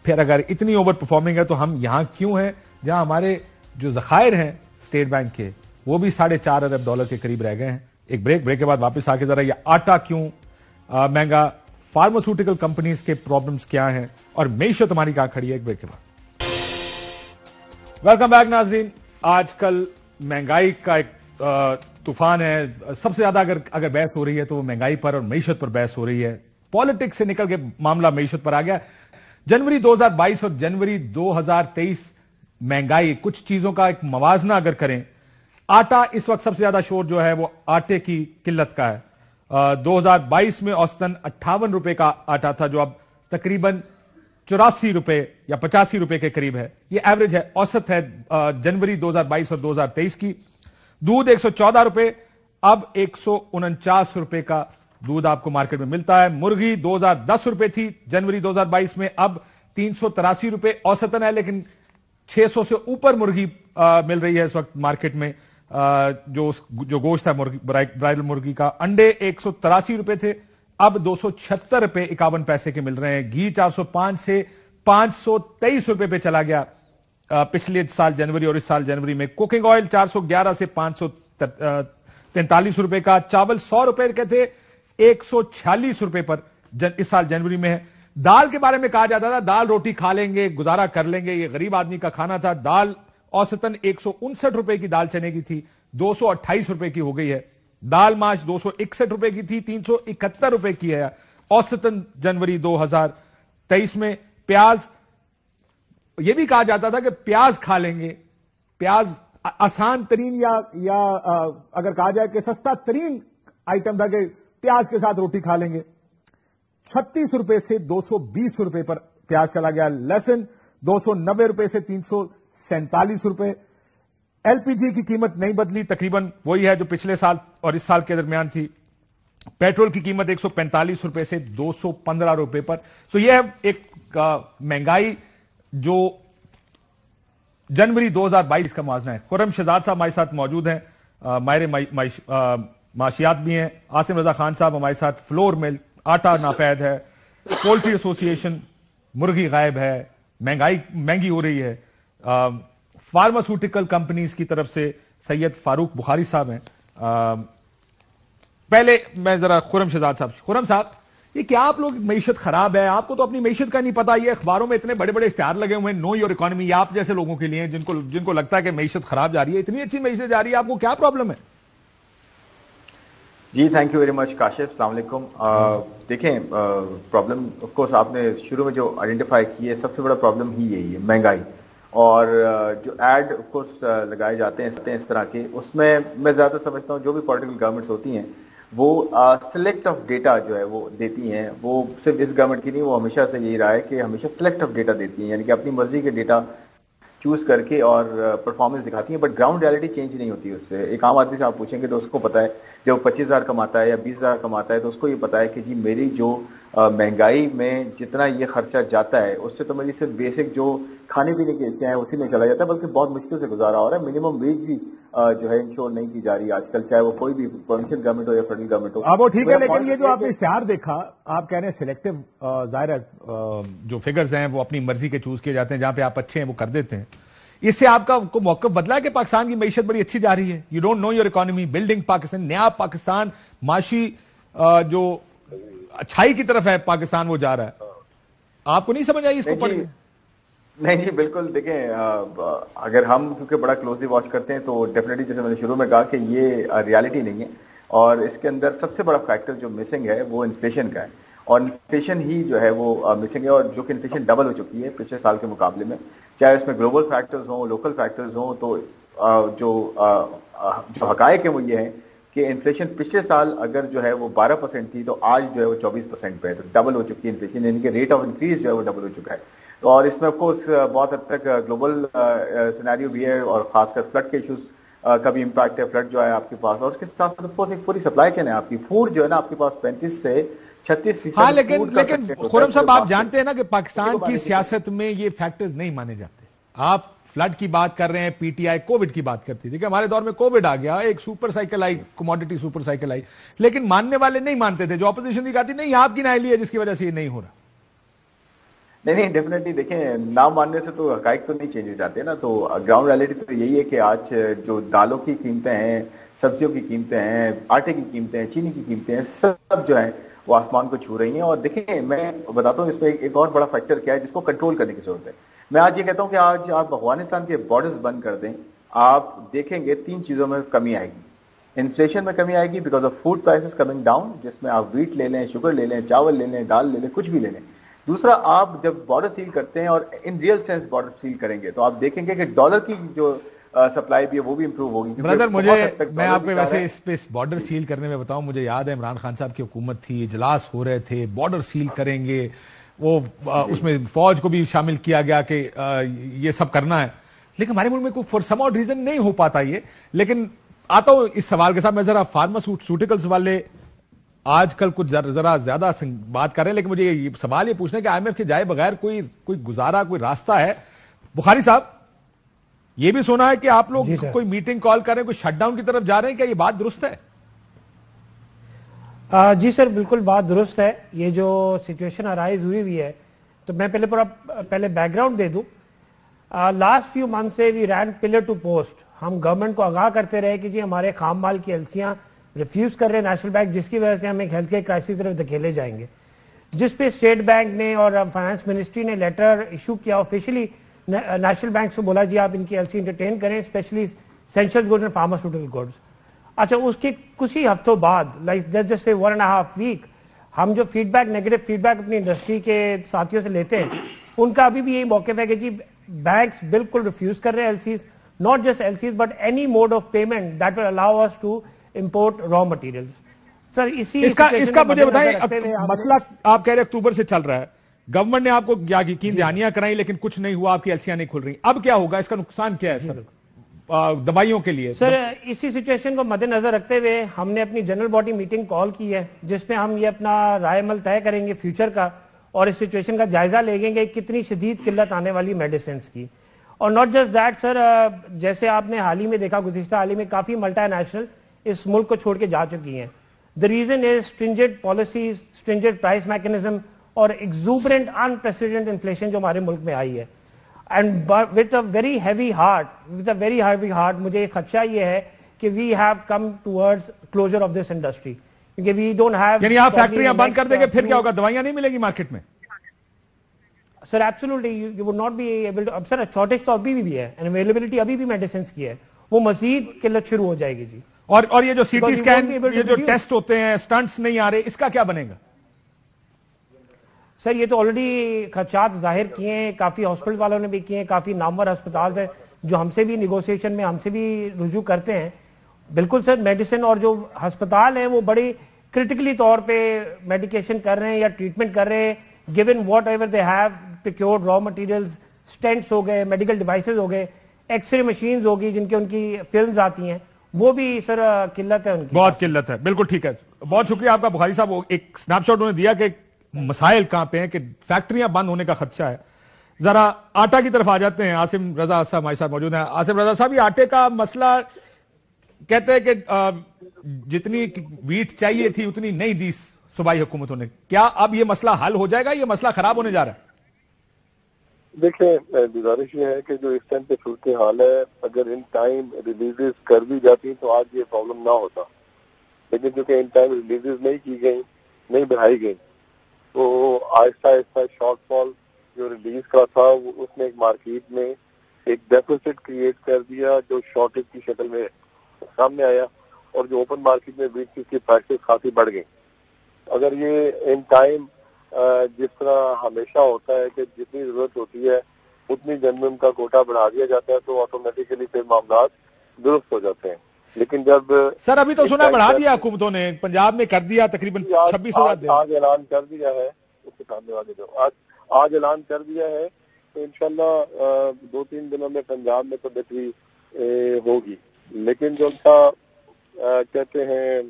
پھر اگر اتنی اوور پرفارمنگ ہے تو ہم یہاں کیوں ہیں جہاں ہمارے جو ذخائر ہیں اسٹیٹ بینک کے وہ بھی $4.5 ارب کے قریب رہ گئے ہیں. ایک بریک کے بعد واپس آ کے ذرا یہ آٹا کیوں مہنگا, فارماسیوٹیکل کمپنیز کے پرابلمز کیا ہیں, اور معیشت ہماری کہاں کھڑی ہے. ایک بریک کے بعد ویلکم بیک ناظرین. آج کل مہنگائی کا ایک طوفان ہے. سب سے زیادہ اگر بحث ہو رہی ہے تو وہ مہنگائی پر اور معیشت پر بحث ہو رہی ہے. پالیٹکس سے نکل کے معاملہ معیشت پر آ گیا. جنوری 2022 اور جنوری 2023 مہنگائی, کچھ چیزوں کا ایک موازنہ اگر کریں, آٹا اس وقت سب سے زیادہ شور جو ہے وہ آٹے کی قلت کا ہے. 2022 میں اوسطاً 58 روپے کا آٹا تھا, جو اب تقریباً 84 روپے یا 85 روپے کے قریب ہے. یہ ایوریج ہے, اوسط ہے جنوری 2022 اور 2023 کی. دودھ 114 روپے, اب 149 روپے کا دودھ آپ کو مارکیٹ میں ملتا ہے. مرغی 2010 روپے تھی جنوری 2022 میں, اب 383 روپے اوسطاً ہے, لیکن 600 سے اوپر مرغی مل رہی ہے اس وقت مارکیٹ میں. جو گوشت ہے برائڈل مرغی کا. انڈے 183 روپے تھے, اب 276 روپے 51 پیسے کے مل رہے ہیں. گھی 405 سے 523 روپے پہ چلا گیا پچھلے سال جنوری اور اس سال جنوری میں. کوکنگ آئل 411 سے 543 روپے کا. چاول 100 روپے کے تھے, 146 روپے پر اس سال جنوری میں ہے. دال کے بارے میں کہا جاتا تھا دال روٹی کھا لیں گے, گزارا کر لیں گے, یہ غریب آدمی کا کھانا تھا. دال اوسطاً 159 روپے کی دال چنے کی تھی, 228 روپے کی ہو گئی ہے. دال ماش 261 روپے کی تھی, 371 روپے کی ہے اوسطاً جنوری 2023 میں. پیاز, یہ بھی کہا جاتا تھا کہ پیاز کھا لیں گے, پیاز آسان ترین یا اگر کہا جائے کہ سستا ترین آئٹم تھا کہ پیاز کے ساتھ روٹی کھا لیں گے. 36 روپے سے 220 روپے پر پیاز چلا گیا. لہسن 290 روپے سے 347 روپے. ایل پی جی کی قیمت نہیں بدلی, تقریباً وہی ہے جو پچھلے سال اور اس سال کے درمیان تھی. پیٹرول کی قیمت 145 روپے سے 215 روپے پر. سو یہ ایک مہنگائی جو جنوری 2022 کا موازنہ ہے. خرم شہزاد صاحب ہمارے ساتھ موجود ہیں, ماہر معاشیات بھی ہیں. عاصم رضا خان صاحب ہمارے ساتھ. فلور مل, آٹا ناپید ہے. پولٹری ایسوسی ایشن, مرغی غائب ہے, مہنگی ہو رہی ہے. فارماسیوٹیکل کمپنیز کی طرف سے سید فاروق بخاری صاحب ہیں. پہلے میں ذرا خرم شہزاد صاحب. خرم صاحب, یہ کیا آپ لوگ معیشت خراب ہے, آپ کو تو اپنی معیشت کا نہیں پتا, یہ اخباروں میں اتنے بڑے بڑے اشتہار لگے ہوئے ہیں نو یور اکانومی, یہ آپ جیسے لوگوں کے لیے جن کو لگتا ہے کہ معیشت خراب جا رہی ہے, اتنی اچھی معیشت جا رہی ہے, آپ کو کیا پرابلم ہے؟ جی thank you very much Kashif. السلام علیکم. دیکھیں پرابلم آف کورس آپ نے شروع میں جو آئیڈینٹیفائی کی ہے, سب سے بڑا پرابلم ہی یہی ہے, مہنگائی. اور جو ایڈ آف کورس لگائے جاتے ہیں اس طرح کے, اس میں زیادہ سمجھتا ہوں جو بھی پولیٹیکل گورنمنٹس ہوتی ہیں وہ سلیکٹ آف ڈیٹا جو ہے وہ دیتی ہیں. وہ صرف اس گورنمنٹ کی نہیں, وہ ہمیشہ سے یہی رہا ہے کہ ہمیشہ سلیکٹ آف ڈیٹا دیتی ہیں, یعنی کہ اپنی مرضی کے ڈیٹا چوز کر کے اور پرفارمنس دکھاتی ہیں, بٹ گراؤنڈ ریالٹی چینج نہیں ہوتی اس سے. ایک عام آدمی سے آپ پوچھیں گے تو اس کو پتا ہے, جب 25,000 کماتا ہے یا 20,000 کماتا ہے تو اس کو یہ پتا ہے کہ جی میری جو مہنگائی میں جتنا یہ خرچہ جاتا ہے اس سے تو میری صرف بیسک جو کھانے پینے کی اشیاء ہیں اسی میں چلا جاتا ہے, بلکہ بہت مشکل سے گزارا ہو رہا ہے. منیمم ویج بھی جو ہے انشور نہیں کی جا رہی ہے آج کل, چاہے وہ کوئی بھی پروونشل گورنمنٹ ہو یا فیڈرل گورنمنٹ ہو. وہ ٹھیک ہے, لیکن یہ جو آپ نے اشتہار دیکھا, آپ کہہ رہے ہیں سلیکٹو, ظاہر ہے جو فگرز ہیں وہ اپنی مرضی کے چوز کیے جاتے ہیں, جہاں پہ آپ اچھے ہیں وہ کر دیتے ہیں. اس سے آپ کا کو موقف بدلا ہے کہ پاکستان کی معیشت بڑی اچھی جا رہی ہے. You don't know your economy, building Pakistan, نیا پاکستان, معاشی جو اچھائی کی طرف ہے پاکستان وہ جا رہا ہے. آپ کو نہیں سمجھ آئی اس کو پڑھ کے؟ نہیں بالکل. دیکھیں اگر ہم کیونکہ بڑا کلوزلی واچ کرتے ہیں تو ڈیفینیٹلی جیسے میں نے شروع میں کہا کہ یہ ریالٹی نہیں ہے, اور اس کے اندر سب سے بڑا فیکٹر جو مسنگ ہے وہ انفلیشن کا ہے, اور انفلیشن ہی جو ہے وہ مسنگ ہے, اور جو کہ انفلیشن ڈبل ہو چکی ہے پچھلے سال کے مقابلے میں, چاہے اس میں گلوبل فیکٹرز ہوں, لوکل فیکٹرز ہوں. تو جو جو حقائق ہیں وہ یہ ہیں کہ انفلیشن پچھلے سال اگر جو ہے وہ 12% تھی تو آج جو ہے وہ 24% پہ ہے, تو ڈبل ہو چکی ہے انفلیشن, یعنی کہ ریٹ آف انکریز جو ہے وہ ڈبل ہو چکا ہے. اور اس میں آف کورس بہت حد تک گلوبل سینیریو بھی ہے, اور خاص کر فلڈ کے ایشوز کا بھی امپیکٹ ہے. فلڈ جو ہے آپ کے پاس, اور اس کے ساتھ ساتھ آف کورس ایک پوری سپلائی چین ہے آپ کی. فوڈ جو ہے نا آپ کے پاس 35 سے 36%. ہاں لیکن خرم صاحب آپ جانتے ہیں نا کہ پاکستان کی سیاست میں یہ فیکٹرز نہیں مانے جاتے. آپ فلڈ کی بات کر رہے ہیں, پی ٹی آئی کووڈ کی بات کرتی تھی کہ ہمارے دور میں کووڈ آ گیا, ایک سپر سائیکل آئی, کموڈٹی سپر سائیکل آئی, لیکن ماننے والے نہیں مانتے تھے. جو اپوزیشن کی کہتی نہیں آپ کی نااہلی ہے جس کی وجہ سے یہ نہیں ہو رہا. نہیں ڈیفینیٹلی دیکھیں, نہ ماننے سے تو حقائق تو نہیں چینج ہو جاتے نا. تو گراؤنڈ ریالٹی تو یہی ہے کہ آج جو دالوں کی قیمتیں ہیں, سبزیوں کی قیمتیں ہیں, آٹے کی قیمتیں ہیں, چینی کی قیمتیں ہیں, سب جو ہیں وہ آسمان کو چھو رہی ہیں. اور دیکھیں میں بتاتا ہوں اس میں ایک اور بڑا فیکٹر کیا ہے جس کو کنٹرول کرنے کی ضرورت ہے. میں آج یہ کہتا ہوں کہ آج آپ افغانستان کے بارڈرز بند کر دیں, آپ دیکھیں گے 3 چیزوں میں کمی آئے گی. انفلیشن میں کمی آئے گی because of food prices coming down, جس میں آپ ویٹ لے لیں, شوگر لے لیں, چاول لے لیں, دال لے لیں, کچھ بھی لے لیں. دوسرا, آپ جب بارڈر سیل کرتے ہیں اور in real sense border seal کریں گے تو آپ دیکھیں گے کہ ڈالر کی جو سپلائی بھی ہے وہ بھی امپروو ہوگی. برادر میں آپ کو ویسے اس بارڈر سیل کرنے میں بتاؤں, مجھے یاد ہے عمران خان صاحب کی حکومت تھی, اجلاس ہو رہے تھے, بارڈر سیل کریں گے, وہ اس میں فوج کو بھی شامل کیا گیا کہ یہ سب کرنا ہے, لیکن ہمارے ملک میں کوئی فار سم آڈ ریزن نہیں ہو پاتا یہ. لیکن آتا ہوں اس سوال کے ساتھ, میں ذرا فارماسیوٹیکلز والے آج کل کچھ ذرا زیادہ بات کر رہے ہیں, لیکن مجھے یہ سوال یہ پوچھنا ہے کہ آئی ایم ایف کے جائے بغیر کوئی گزارا, کوئی راستہ ہے؟ بخاری صاحب یہ بھی سنا ہے کہ آپ لوگ کوئی میٹنگ کال کر رہے ہیں, کوئی شٹ ڈاؤن کی طرف جا رہے ہیں, کیا یہ بات درست ہے؟ جی سر بالکل بات درست ہے. یہ جو سچویشن ارائز ہوئی ہے, تو میں پہلے بیک گراؤنڈ دے دوں. لاسٹ فیو منتھ سے وی رین پلر ٹو پوسٹ. ہم گورنمنٹ کو آگاہ کرتے رہے کہ جی ہمارے خام مال کی ایلسیاں ریفیوز کر رہے ہیں نیشنل بینک, جس کی وجہ سے ہم ایک ہیلتھ کیئر کرائسس طرف دھکیلے جائیں گے, جس پہ اسٹیٹ بینک نے اور فائنانس منسٹری نے لیٹر ایشو کیا آفیشلی نیشنل بینک سے, بولا جی آپ ان کی ایل سی انٹرٹین کریں, especially essential goods and pharmaceutical goods. اچھا اس کے کچھ ہی ہفتوں بعد, لائک جسٹ 1.5 ویک, ہم جو feedback, negative feedback اپنی انڈسٹری کے ساتھیوں سے لیتے ہیں, ان کا ابھی بھی یہی موقف ہے کہ جی بینکس بالکل ریفیوز کر رہے ہیں LCs, not just LCs but any mode of payment that will allow us to import raw materials. Sir اس کا مجھے بتائیں, مسئلہ آپ کہہ رہے اکتوبر سے چل رہا ہے, گورنمنٹ نے آپ کو یقین دہانیاں کرائی لیکن کچھ نہیں ہوا, آپ کی ایلسیاں نہیں کھل رہی, اب کیا ہوگا, اس کا نقصان کیا ہے سر دوائیوں کے لیے؟ سر اسی سچویشن کو مد نظر رکھتے ہوئے ہم نے اپنی جنرل باڈی میٹنگ کال کی ہے, جس میں ہم یہ اپنا رائے عمل طے کریں گے فیوچر کا, اور اس سچویشن کا جائزہ لیں گے کتنی شدید قلت آنے والی میڈیسنز کی. اور ناٹ جسٹ دیٹ سر, جیسے آپ نے حال ہی میں دیکھا, گزشتہ حال ہی میں کافی ملٹی نیشنل اس ملک کو چھوڑ کے جا چکی ہیں. The reason is stringent policies, stringent price mechanism اور exuberant unprecedented inflation جو ہمارے ملک میں آئی ہے. And with a very heavy heart, مجھے ایک خدشہ یہ ہے کہ we have come towards closure of this industry. کیونکہ we don't have... یعنی آپ فیکٹریاں بند کر دیں گے پھر کیا ہوگا, دوائیاں نہیں ملیں گی مارکیٹ میں؟ Sir absolutely, you would not be able to... اب سر شارٹیج تو ابھی بھی ہے, and availability ابھی بھی میڈیسنس کی ہے, وہ مزید قلت شروع ہو جائے گی جی. اور یہ جو سی ٹی اسکین, یہ جو ٹیسٹ ہوتے ہیں, سٹنٹس نہیں آ رہے, اس کا کیا بنے گا؟ سر یہ تو آلریڈی خدشات ظاہر کیے ہیں, کافی ہاسپٹل والوں نے بھی کیے ہیں, کافی نامور ہسپتال ہیں جو ہم سے بھی نیگوسیشن میں ہم سے بھی رجوع کرتے ہیں. بالکل سر, میڈیسن اور جو ہسپتال ہیں وہ بڑی کرٹیکلی طور پہ میڈیکیشن کر رہے ہیں یا ٹریٹمنٹ کر رہے ہیں, given whatever they have procured raw materials, stents ہو گئے, میڈیکل ڈیوائسز ہو گئے, ایکس رے مشینز ہوگی جن کے ان کی فلمز آتی ہیں, وہ بھی سر قلت ہے ان کی, بہت قلت ہے. بالکل ٹھیک ہے, بہت شکریہ آپ کا بخاری صاحب. ایک سنیپ شاٹ انہوں نے دیا کہ مسائل کہاں پہ ہیں, کہ فیکٹریاں بند ہونے کا خدشہ ہے. ذرا آٹا کی طرف آ جاتے ہیں, عاصم رضا صاحب ہمارے ساتھ موجود ہیں. عاصم رضا صاحب, یہ آٹے کا مسئلہ کہتے ہیں کہ جتنی ویٹ چاہیے تھی اتنی نہیں دی صوبائی حکومتوں نے, کیا اب یہ مسئلہ حل ہو جائے گا, یہ مسئلہ خراب ہونے جا رہا ہے؟ دیکھیں گزارش یہ ہے کہ جو اس ٹائم پہ صورتحال ہے, اگر ان ٹائم ریلیزز کر بھی جاتی تو آج یہ پرابلم نہ ہوتا, لیکن چونکہ ان ٹائم ریلیزز نہیں کی گئی, نہیں بڑھائی گئی, تو آہستہ آہستہ شارٹ فال جو ریلیز کا تھا اس نے ایک مارکیٹ میں ایک ڈیفیسٹ کریٹ کر دیا جو شارٹیج کی شکل میں سامنے آیا, اور جو اوپن مارکیٹ میں ویٹ کی پرائسز کافی بڑھ گئی. اگر یہ ان ٹائم جس طرح ہمیشہ ہوتا ہے کہ جتنی ضرورت ہوتی ہے اتنی جنم کا کوٹا بڑھا دیا جاتا ہے تو آٹومیٹیکلی پھر معاملات درست ہو جاتے ہیں. لیکن جب سر ابھی تو سنا بڑھا دیا حکومتوں نے, پنجاب میں کر دیا تقریباً 26,000. آج اعلان کر دیا ہے, اس کے سامنے والے جو آج اعلان کر دیا ہے, تو انشاءاللہ 2-3 دنوں میں پنجاب میں تو بہتری ہوگی. لیکن جو کہتے ہیں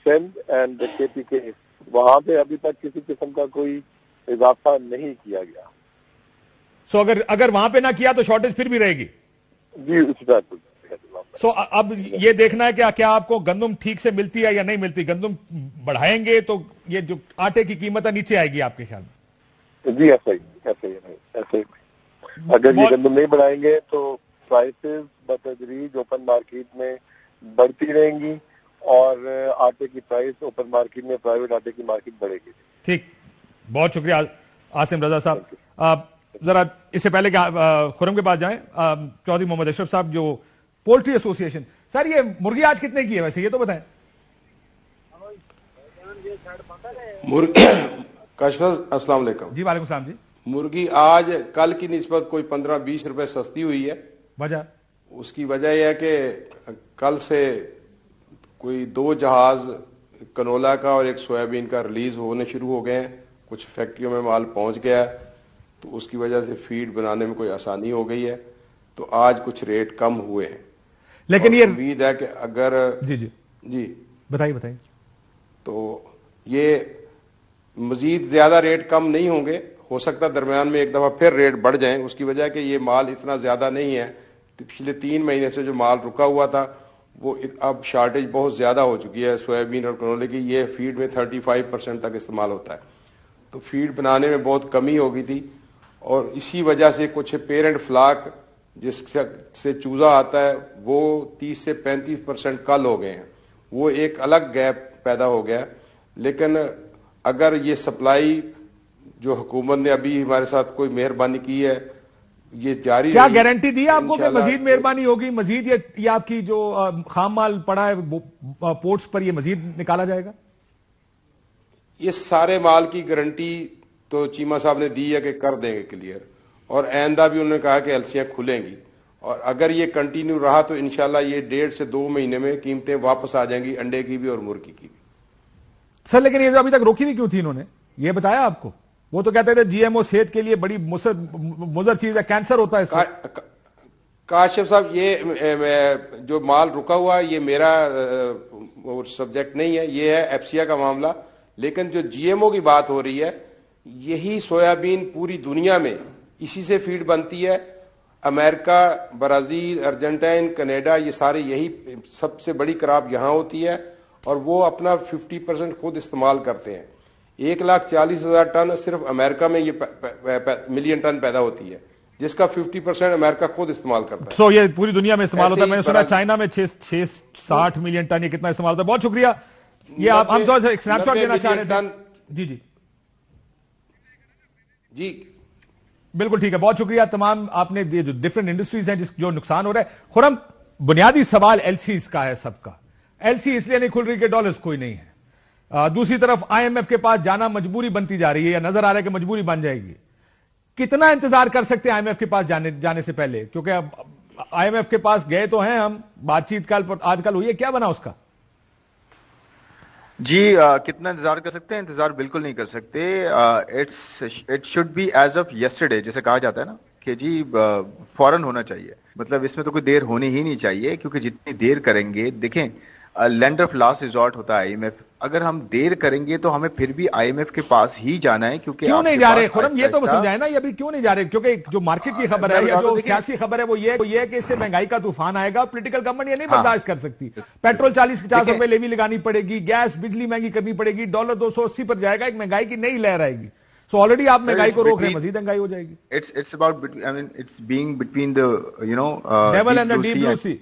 سندھ اینڈ کے پی کے, وہاں پہ ابھی تک کسی قسم کا کوئی اضافہ نہیں کیا گیا. سو اگر وہاں پہ نہ کیا تو شارٹیج پھر بھی رہے گی. جی اسی طرح. سو اب یہ دیکھنا ہے کہ کیا آپ کو گندم ٹھیک سے ملتی ہے یا نہیں ملتی. گندم بڑھائیں گے تو یہ جو آٹے کی قیمت ہے نیچے آئے گی آپ کے خیال میں؟ جی ایسے ہی. اگر یہ گندم نہیں بڑھائیں گے تو پرائسز بتدریج اوپن مارکیٹ میں بڑھتی رہیں گی, اور آٹے کی پرائس اوپن مارکیٹ میں, پرائیویٹ آٹے کی مارکیٹ بڑھے گی. ٹھیک, بہت شکریہ عاصم رضا صاحب. ذرا اس سے پہلے کہ خرم کے پاس جائیں, چودھری محمد اشرف صاحب جو پولٹری ایسوسی ایشن, سر یہ مرغی آج کتنے کی ہے ویسے یہ تو بتائیں. کاشف السلام علیکم. جی وعلیکم السلام. جی مرغی آج کل کی نسبت کوئی 15-20 روپے سستی ہوئی ہے. وجہ اس کی وجہ یہ ہے کہ کل سے کوئی 2 جہاز کنولا کا اور ایک سویابین کا ریلیز ہونے شروع ہو گئے ہیں. کچھ فیکٹریوں میں مال پہنچ گیا ہے, تو اس کی وجہ سے فیڈ بنانے میں کوئی آسانی ہو گئی ہے. تو آج کچھ ریٹ کم ہوئے ہیں, لیکن یہ امید ہے کہ اگر جی بتائیے تو یہ مزید زیادہ ریٹ کم نہیں ہوں گے. ہو سکتا ہے درمیان میں ایک دفعہ پھر ریٹ بڑھ جائیں. اس کی وجہ ہے کہ یہ مال اتنا زیادہ نہیں ہے. پچھلے 3 مہینے سے جو مال رکا ہوا تھا وہ اب شارٹیج بہت زیادہ ہو چکی ہے سویابین اور کنولے کی. یہ فیڈ میں 35% تک استعمال ہوتا ہے, تو فیڈ بنانے میں بہت کمی ہو گئی تھی. اور اسی وجہ سے کچھ پیرنٹ فلاک جس سے چوزہ آتا ہے وہ 30 سے 35% کل ہو گئے ہیں. وہ ایک الگ گیپ پیدا ہو گیا. لیکن اگر یہ سپلائی جو حکومت نے ابھی ہمارے ساتھ کوئی مہربانی کی ہے یہ جاری, کیا گارنٹی دی آپ کو کہ مزید مہربانی ہوگی؟ مزید یہ آپ کی جو خام مال پڑا ہے پورٹس پر یہ مزید نکالا جائے گا؟ یہ سارے مال کی گارنٹی تو چیمہ صاحب نے دی ہے کہ کر دیں گے کلیئر, اور آئندہ بھی انہوں نے کہا کہ ایلسیاں کھلیں گی. اور اگر یہ کنٹینیو رہا تو انشاءاللہ یہ 1.5 سے 2 مہینے میں قیمتیں واپس آ جائیں گی, انڈے کی بھی اور مرغی کی بھی. سر لیکن یہ ابھی تک روکی بھی کیوں تھی انہوں نے, یہ بتایا آپ کو؟ وہ تو کہتے تھے جی ایم او صحت کے لیے بڑی مضر چیز ہے, کینسر ہوتا ہے. کاشف صاحب یہ جو مال رکا ہوا ہے یہ میرا سبجیکٹ نہیں ہے, یہ ہے ایفسیا کا معاملہ. لیکن جو جی ایم او کی بات ہو رہی ہے, یہی سویابین پوری دنیا میں اسی سے فیڈ بنتی ہے. امریکہ, برازیل, ارجنٹائن, کینیڈا, یہ سارے یہی سب سے بڑی کراپ یہاں ہوتی ہے, اور وہ اپنا 50% خود استعمال کرتے ہیں. 1,40,000 ٹن صرف امریکہ میں یہ ملین ٹن پیدا ہوتی ہے, جس کا 50% امریکہ خود استعمال کرتا ہے. سو یہ پوری دنیا میں استعمال ہوتا ہے. میں نے سنا چائنا میں 660 ملین ٹن یہ کتنا استعمال ہوتا ہے. بہت شکریہ. یہ آپ ہم تھوڑا سا ایک سنیپ شاٹ دینا چاہ رہے تھے. جی بالکل ٹھیک ہے, بہت شکریہ. تمام آپ نے جو ڈفرنٹ انڈسٹریز ہیں جو نقصان ہو رہا ہے. خرم, بنیادی سوال ایل سیز کا ہے سب کا. ایل سی اس لیے نہیں کھل رہی کہ ڈالرز کوئی نہیں ہے. دوسری طرف آئی ایم ایف کے پاس جانا مجبوری بنتی جا رہی ہے, یا نظر آ رہا ہے کہ مجبوری بن جائے گی. کتنا انتظار کر سکتے ہیں آئی ایم ایف کے پاس جانے سے پہلے؟ کیونکہ اب آئی ایم ایف کے پاس گئے تو ہیں ہم, بات چیت آج کل ہوئی ہے, کیا بنا اس کا؟ جی کتنا انتظار کر سکتے ہیں؟ انتظار بالکل نہیں کر سکتے. It should be as of yesterday, جیسے کہا جاتا ہے نا کہ جی فوراً ہونا چاہیے. مطلب اس میں تو کوئی دیر ہونی ہی نہیں چاہیے, کیونکہ جتنی دیر کریں گے, دیکھیں لینڈ آف لاسٹ ریزورٹ ہوتا ہے آئی ایم ایف. اگر ہم دیر کریں گے تو ہمیں پھر بھی آئی ایم ایف کے پاس ہی جانا ہے. کیونکہ کیوں نہیں جا رہے خرم, یہ تو سمجھائے نا, یہ ابھی کیوں نہیں جا رہے؟ کیونکہ جو مارکیٹ کی خبر ہے یا جو سیاسی خبر ہے وہ یہ ہے کہ اس سے مہنگائی کا طوفان آئے گا. پولیٹیکل گورنمنٹ یہ نہیں برداشت کر سکتی. پیٹرول 40-50 روپے لیوی لگانی پڑے گی, گیس بجلی مہنگی کرنی پڑے گی, ڈالر 280 پر جائے گا, ایک مہنگائی کی نئی لہر آئے گی. سو آلریڈی آپ مہنگائی کو روک رہے ہیں, مزید مہنگائی ہو جائے گی. It's about, I mean, it's being between the, devil and the deep blue sea.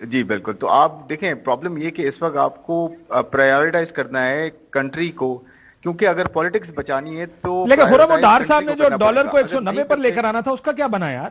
جی بالکل. تو آپ دیکھیں پرابلم یہ کہ اس وقت آپ کو پرائیورٹائز کرنا ہے کنٹری کو, کیونکہ اگر پالیٹکس بچانی ہے تو. لیکن خرم ڈار صاحب نے جو ڈالر کو 190 پر لے کر آنا تھا اس کا کیا بنا یار؟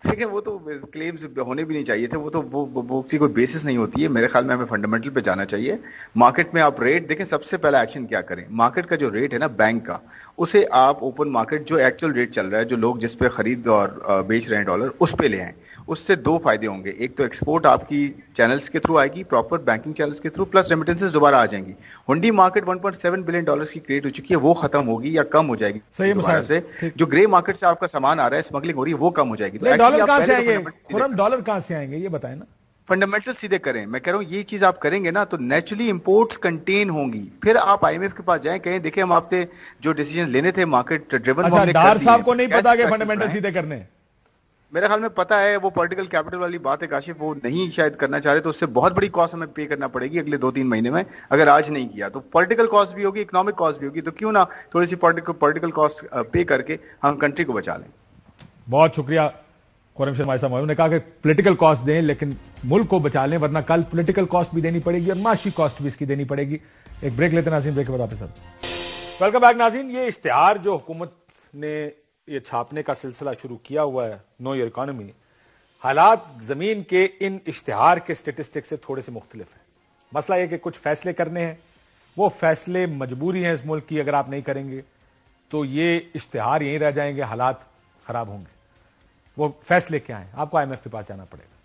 دیکھیں وہ تو کلیمز ہونے بھی نہیں چاہیے تھے, وہ تو وہ کی کوئی بیسس نہیں ہوتی ہے. میرے خیال میں ہمیں فنڈامنٹل پہ جانا چاہیے. مارکیٹ میں آپ ریٹ دیکھیں, سب سے پہلا ایکشن کیا کریں, مارکیٹ کا جو ریٹ ہے نا بینک کا, اسے آپ اوپن مارکیٹ جو ایکچوئل ریٹ چل رہا ہے, جو لوگ جس پہ خرید اور بیچ رہے ہیں ڈالر, اس پہ لے آئیں. اس سے دو فائدے ہوں گے, ایک تو ایکسپورٹ آپ کی چینلز کے تھرو آئے گی, پراپر بینکنگ چینلز کے تھرو, پلس ریمیٹنسز دوبارہ آ جائیں گی. ہنڈی مارکیٹ 1.7 بلین ڈالرز کی کریٹ ہو چکی ہے, وہ ختم ہوگی یا کم ہو جائے گی دوبارہ سے. جو گرے مارکیٹ سے آپ کا سامان آ رہا ہے, اسمگلنگ ہو رہی ہے, وہ کم ہو جائے گی. ڈالر کہاں سے آئیں گے خرم, ڈالر کہاں سے آئیں گے یہ بتائیں نا. فنڈامنٹل سیدھے کریں, میں کہہ رہا ہوں یہ چیز آپ کریں گے نا تو نیچرلی امپورٹس کنٹین ہوں گی. پھر آپ آئی ایم ایف کے پاس جائیں, کہیں دیکھیں ہم آپ نے جو ڈیسیجن لینے تھے مارکیٹ ڈریون, ڈار صاحب کو نہیں پتا کہ فنڈامنٹل سیدھے کرنے. میرے خیال میں پتا ہے, وہ پولیٹیکل کیپٹل والی بات ہے کاشف, وہ نہیں شاید کرنا چاہ رہے, تو اس سے بہت بڑی کاسٹ ہمیں پے کرنا پڑے گی اگلے 2-3 مہینے میں. اگر آج نہیں کیا تو پولیٹیکل کاسٹ بھی ہوگی, اکنامک کاسٹ بھی ہوگی, تو کیوں نہ تھوڑی سی پولیٹیکل کاسٹ پے کر کے ہم کنٹری کو بچا لیں. بہت شکریہ خرم شرما صاحب. انہوں نے کہا کہ پولیٹیکل کاسٹ دیں لیکن ملک کو بچا لیں, ورنہ کل پولیٹیکل کاسٹ بھی دینی پڑے گی اور معاشی کاسٹ بھی اس کی دینی پڑے گی. ایک بریک لیتے ناظرین, بریک کے بعد واپس آتے ہیں. ویلکم بیک ناظرین. یہ اشتہار جو حکومت نے یہ چھاپنے کا سلسلہ شروع کیا ہوا ہے, نو ایئر اکانومی, حالات زمین کے ان اشتہار کے سٹیٹسٹک سے تھوڑے سے مختلف ہیں. مسئلہ یہ کہ کچھ فیصلے کرنے ہیں, وہ فیصلے مجبوری ہیں اس ملک کی, اگر آپ نہیں کریں گے تو یہ اشتہار یہیں رہ جائیں گے, حالات خراب ہوں گے. وہ فیصلے کیا ہیں؟ آپ کو آئی ایم ایف کے پاس جانا پڑے گا.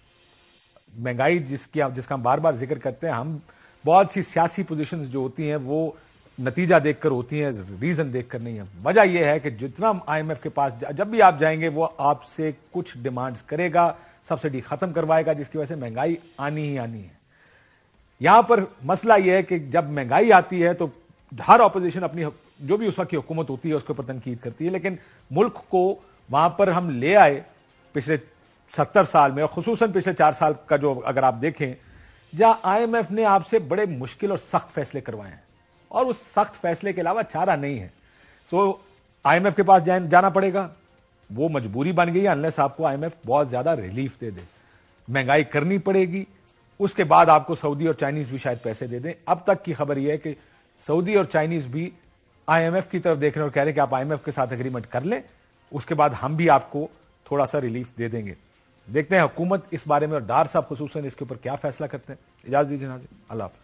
مہنگائی جس کا ہم بار بار ذکر کرتے ہیں, ہم بہت سی سیاسی پوزیشنز جو ہوتی ہیں وہ نتیجہ دیکھ کر ہوتی ہیں, ریزن دیکھ کر نہیں ہے. وجہ یہ ہے کہ جتنا آئی ایم ایف کے پاس جب بھی آپ جائیں گے وہ آپ سے کچھ ڈیمانڈز کرے گا, سبسڈی ختم کروائے گا, جس کی وجہ سے مہنگائی آنی ہی آنی ہے. یہاں پر مسئلہ یہ ہے کہ جب مہنگائی آتی ہے تو ہر اپوزیشن اپنی جو بھی اس وقت کی حکومت ہوتی ہے اس کے اوپر تنقید کرتی ہے, لیکن ملک کو وہاں پر ہم لے آئے پچھلے 70 سال میں, اور خصوصاً پچھلے 4 سال کا جو اگر آپ دیکھیں, جہاں آئی ایم ایف نے آپ سے بڑے مشکل اور سخت فیصلے کروائے ہیں, اور اس سخت فیصلے کے علاوہ چارہ نہیں ہے. سو آئی ایم ایف کے پاس جانا پڑے گا, وہ مجبوری بن گئی ہے, انلیس آپ کو آئی ایم ایف بہت زیادہ ریلیف دے دے. مہنگائی کرنی پڑے گی, اس کے بعد آپ کو سعودی اور چائنیز بھی شاید پیسے دے دیں. اب تک کی خبر یہ ہے کہ سعودی اور چائنیز بھی آئی ایم ایف کی طرف دیکھ رہے ہیں اور کہہ رہے ہیں کہ آپ آئی ایم ایف کے ساتھ اگریمنٹ کر لیں, اس کے بعد ہم بھی آپ کو تھوڑا سا ریلیف دے دیں گے. دیکھتے ہیں حکومت اس بارے میں اور ڈار صاحب خصوصاً اس کے اوپر کیا فیصلہ کرتے ہیں. اجازت دیجیے ناظرین, اللہ حافظ.